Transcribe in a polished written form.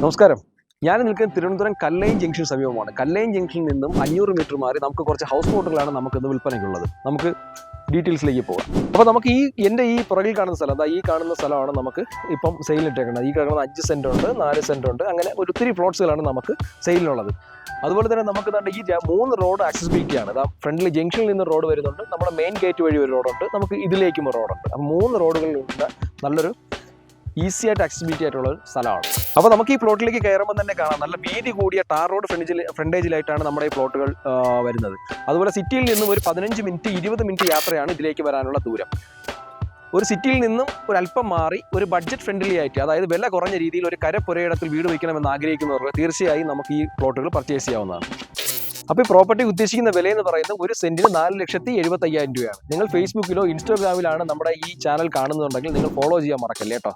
നമസ്കാരം. ഞാൻ നിൽക്കുന്നത് തിരുവനന്തപുരം കല്ലയം ജംഗ്ഷൻ സമീപമാണ്. കല്ലയം ജംഗ്ഷനിൽ നിന്നും 500 മീറ്റർ മാറി നമുക്ക് കുറച്ച് ഹൗസ് ബോട്ടുകളാണ് നമുക്കിന്ന് വിൽപ്പനയ്ക്കുള്ളത്. നമുക്ക് ഡീറ്റെയിൽസിലേക്ക് പോകാം. അപ്പോൾ നമുക്ക് എൻ്റെ ഈ പുറകിൽ കാണുന്ന സ്ഥലം, ഈ കാണുന്ന സ്ഥലമാണ് നമുക്ക് ഇപ്പം സെയിലിട്ടേക്കുന്നത്. ഈ കാണുന്ന 5 സെൻറ്റ് ഉണ്ട്, 4 സെൻറ്റ് ഉണ്ട്, അങ്ങനെ ഒത്തിരി പ്ലോട്ട്സുകളാണ് നമുക്ക് സെയിലിനുള്ളത്. അതുപോലെ തന്നെ നമുക്ക് ഈ 3 റോഡ് ആക്സസിബിലിറ്റിയാണ്. ഫ്രണ്ടിൽ ജംഗ്ഷനിൽ നിന്ന് റോഡ് വരുന്നുണ്ട്, നമ്മുടെ മെയിൻ ഗേറ്റ് വഴി ഒരു റോഡുണ്ട്, നമുക്ക് ഇതിലേക്കും റോഡുണ്ട്. അപ്പോൾ 3 റോഡുകളിലുള്ള നല്ലൊരു ഈസി ആയിട്ട് ആക്സസിബിലിറ്റി ആയിട്ടുള്ള ഒരു സ്ഥലമാണ്. അപ്പോൾ നമുക്ക് ഈ പ്ലോട്ടിലേക്ക് കയറുമ്പോൾ തന്നെ കാണാം, നല്ല വീതി കൂടിയ ടാർ റോഡ് ഫ്രണ്ടേജിലായിട്ടാണ് നമ്മുടെ ഈ പ്ലോട്ടുകൾ വരുന്നത്. അതുപോലെ സിറ്റിയിൽ നിന്നും ഒരു 15 മിനിറ്റ് 20 മിനിറ്റ് യാത്രയാണ് ഇതിലേക്ക് വരാനുള്ള ദൂരം. ഒരു സിറ്റിയിൽ നിന്നും ഒരു അല്പം മാറി ഒരു ബഡ്ജറ്റ് ഫ്രണ്ട്ലി ആയിട്ട്, അതായത് വില കുറഞ്ഞ രീതിയിൽ ഒരു കരപ്പുരയിടത്തിൽ വീട് വയ്ക്കണമെന്ന് ആഗ്രഹിക്കുന്നവർക്ക് തീർച്ചയായും നമുക്ക് ഈ പ്ലോട്ടുകൾ പർച്ചേസ് ചെയ്യാവുന്നതാണ്. അപ്പോൾ ഈ പ്രോപ്പർട്ടി ഉദ്ദേശിക്കുന്ന വില എന്ന് പറയുന്നത് ഒരു സെന്റിന് 4,75,000 രൂപയാണ്. നിങ്ങൾ ഫേസ്ബുക്കിലോ ഇൻസ്റ്റാഗ്രാമിലാണ് നമ്മുടെ ഈ ചാനൽ കാണുന്നുണ്ടെങ്കിൽ നിങ്ങൾ ഫോളോ ചെയ്യാൻ മറക്കല്ലേ കേട്ടോ.